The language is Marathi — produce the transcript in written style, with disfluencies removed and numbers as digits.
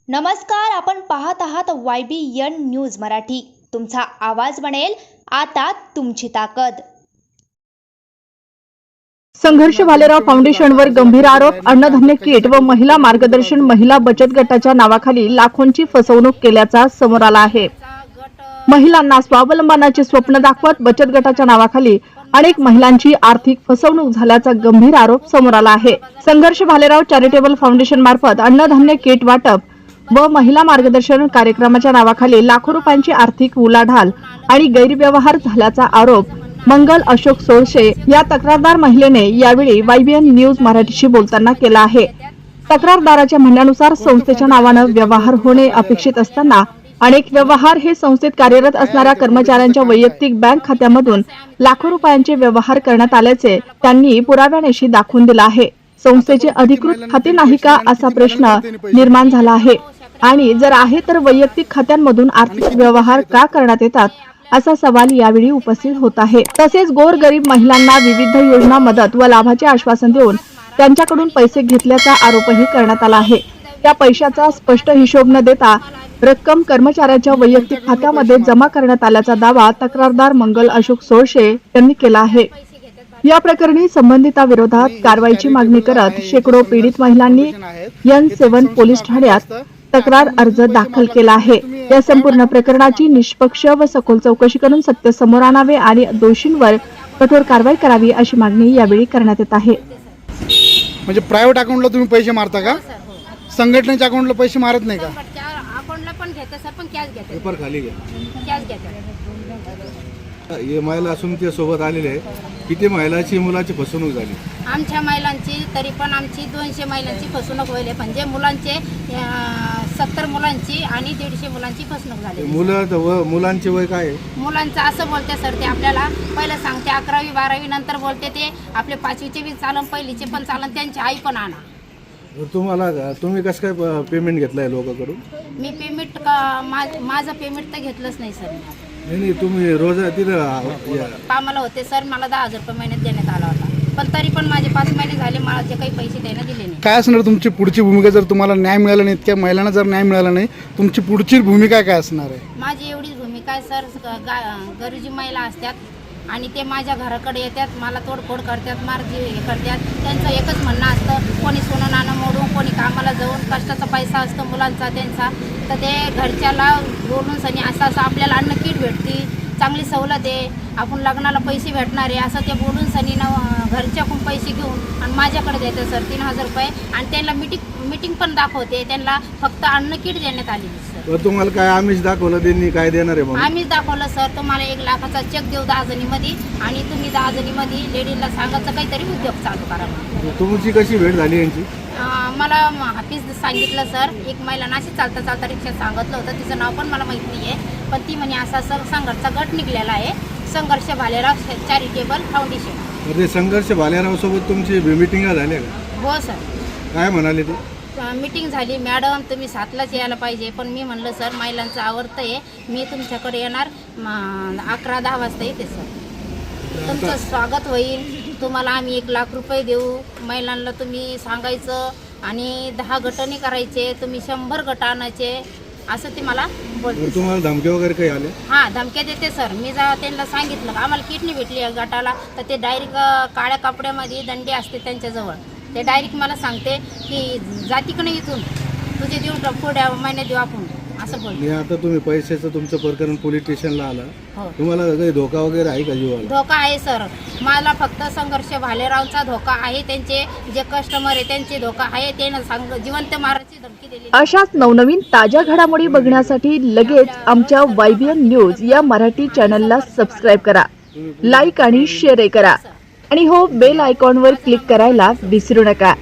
नमस्कार, आपण पाहत आहात YBN न्यूज मराठी। तुमचा आवाज बनेल आता तुमची ताकद। संघर्ष भालेराव फाउंडेशनवर गंभीर आरोप। अन्नधान्य किट व महिला मार्गदर्शन महिला बचत गटाच्या नावाखाली लाखोंची फसवणूक केल्याचा समोर आला आहे। महिलांना स्वावलंबनाचे स्वप्न दाखवत बचत गटाच्या नावाखाली अनेक महिलांची आर्थिक फसवणूक झाल्याचा गंभीर आरोप समोर आला आहे। संघर्ष भालेराव चॅरिटेबल फाउंडेशन मार्फत अन्नधान्य किट वाटप व महिला मार्गदर्शन कार्यक्रमाच्या नावाखाली लाखो रुपयांची आर्थिक उलाढाल आणि गैरव्यवहार झाल्याचा आरोप मंगल अशोक सोळशे या तक्रारदार महिलेने यावेळी YBN न्यूज मराठीशी बोलताना केला आहे। तक्रारदाराच्या म्हणण्यानुसार संस्थेच्या नावाने व्यवहार होणे अपेक्षित असताना अनेक व्यवहार हे संस्थेत कार्यरत असणाऱ्या कर्मचाऱ्यांच्या वैयक्तिक बँक खात्यामधून लाखो रुपयांचे व्यवहार करण्यात आल्याचे त्यांनी पुराव्यानिशी दाखवून दिला आहे। संस्थेचे अधिकृत खाते नाही का असा प्रश्न निर्माण झाला आहे आणि जर आहे तर वैयक्तिक खात्यांमधून आर्थिक व्यवहार का करण्यात येतात असा सवाल यावेळी उपस्थित होत आहे। तसेच गोरगरीब महिलांना विविध योजना मदत व लाभाचे आश्वासन देऊन त्यांच्याकडून पैसे घेतल्याचा आरोपही करण्यात आला आहे। त्या पैशाचा स्पष्ट हिशोब न देता रक्कम कर्मचाऱ्याच्या वैयक्तिक खात्यामध्ये जमा करण्यात आल्याचा दावा तक्रारदार मंगल अशोक सोळशे यांनी केला आहे। या प्रकरणी संबंधिताविरोधात कारवाईची मागणी करत शेकडो पीडित महिलांनी N7 पोलीस ठाण्यात तक्रार अर्ज दाखल केला आहे। या संपूर्ण प्रकरणाची निष्पक्ष व सखोल चौकशी करून सत्य समोर आणावे आणि दोषींवर कठोर कारवाई करावी अशी मागणी यावेळी करण्यात येत आहे। म्हणजे प्रायव्हेट अकाउंटला तुम्ही पैसे मारता का? संघटनेच्या अकाउंटला पैसे मारत नाही का? अकाउंटला पण घेते सर, पण कॅश घेते। पेपर खाली घ्या। कॅश घेते। हे महिला सुमती सोबत आलेले आहे। किती महिलाची मुलाची फसवणूक झाली? आमच्या महिलांची तरी पण आमची 200 महिलांची फसवणूक होईल। म्हणजे मुलांचे 70 मुलांची आणि 150 मुलांची फसवणूक झाली। मुलांचे वय काय आहे? मुलांचं असं बोलते सर, ते आपल्याला पहिलं सांगते 11वी 12वी नंतर बोलते ते आपले 5वीचे बी चालन, पहिलीचे पण चालन, त्यांची आई पण आणा। तुम्ही कसं काय पेमेंट घेतलंय लोकांकडून? मी पेमेंट माझं पेमेंट तर घेतलंच नाही सर। नाही तुम्ही रोज तिथं कामाला होते सर, मला 10,000 रुपये महिन्यात देण्यात आला होता, पण तरी पण माझे 5 महिने झाले, मला जे काही पैसे देण्यात दिले नाही। काय असणार तुमची पुढची भूमिका जर तुम्हाला न्याय मिळाला नाही, इतक्या महिलांना जर न्याय मिळाला नाही, तुमची पुढची भूमिका काय असणार आहे? माझी एवढीच भूमिका आहे सर, गरजू महिला असतात आणि ते माझ्या घराकडे येतात, मला तोडफोड करतात, हे करतात। त्यांचं एकच म्हणणं असतं, कोणी सोनं नाणं मोडून, कोणी कामाला जाऊन, कष्टाचा पैसा असतो मुलांचा त्यांचा, तर ते घरच्याला बोलून सनी असं असं आपल्याला अन्न किट भेटते, चांगली सवलत आहे, आपण लग्नाला पैसे भेटणार आहे असं ते बोलून सनी घरच्याकडून पैसे घेऊन आणि माझ्याकडे देते सर 3,000 रुपये आणि त्यांना मीटिंग पण दाखवते, त्यांना फक्त अन्न किट देण्यात आली सर। तुम्हाला काय आमिष दाखवलं, त्यांनी काय देणार आहे? आम्हीच दाखवलं सर, तुम्हाला 1 लाखाचा चेक देऊ 10 जणीमध्ये आणि तुम्ही 10 जणीमध्ये लेडीजला सांगायचं काहीतरी उद्योग चालू करा। तुमची कशी भेट झाली यांची? मला हाफिज सांगितलं सर, एक महिला नाशी चालता चालता रिक्षा सांगितलं होतं, तिचं नाव पण मला माहीत नाही आहे, पण ती म्हणे असा सर संघर्षचा गट निघलेला आहे, संघर्ष भालेराव चॅरिटेबल फाउंडेशन। ते संघर्ष भालेराव सोबत तुमची मीटिंग झाली का? हो सर। काय म्हणाले ते? मीटिंग झाली, मॅडम तुम्ही 7लाच यायला पाहिजे, पण मी म्हणलं सर महिलांचं आवडतं आहे, मी तुमच्याकडे येणार 11-10 वाजता येते सर, तुमचं स्वागत होईल, तुम्हाला आम्ही 1 लाख रुपये देऊ, महिलांना तुम्ही सांगायचं आणि 10 गटांनी करायचे, तुम्ही 100 गट आणायचे असं ते मला बोलते। तुम्हाला धमकी वगैरे काही आले? हां, धमक्या देते सर। मी त्यांना सांगितलं आम्हाला किट नाही भेटली गटाला, तर ते डायरेक्ट काळ्या कपड्यामध्ये दंडे असते त्यांच्याजवळ, ते डायरेक्ट मला सांगते की जाती का नाही इथून, तुझे देऊ पुढ्या महिन्यात देऊ आपण असं बोलते। आता तुम्ही पैशाचं तुमचं प्रकरण पोलीस स्टेशनला आला, तुम्हाला काही धोका वगैरे आहे का जीवाला? धोका आहे सर, मला फक्त संघर्ष भालेरावचा धोका आहे, त्यांचे जे कस्टमर आहे त्यांचे धोका आहे, ते जिवंत मारायची धमकी दिली। अशाच नवनवीन ताज्या घडामोडी बघण्यासाठी लगेच आमच्या YBN न्यूज या मराठी चॅनलला सबस्क्राईब करा, लाईक आणि शेअर करा आणि हो बेल आयकॉनवर क्लिक करायला विसरू नका।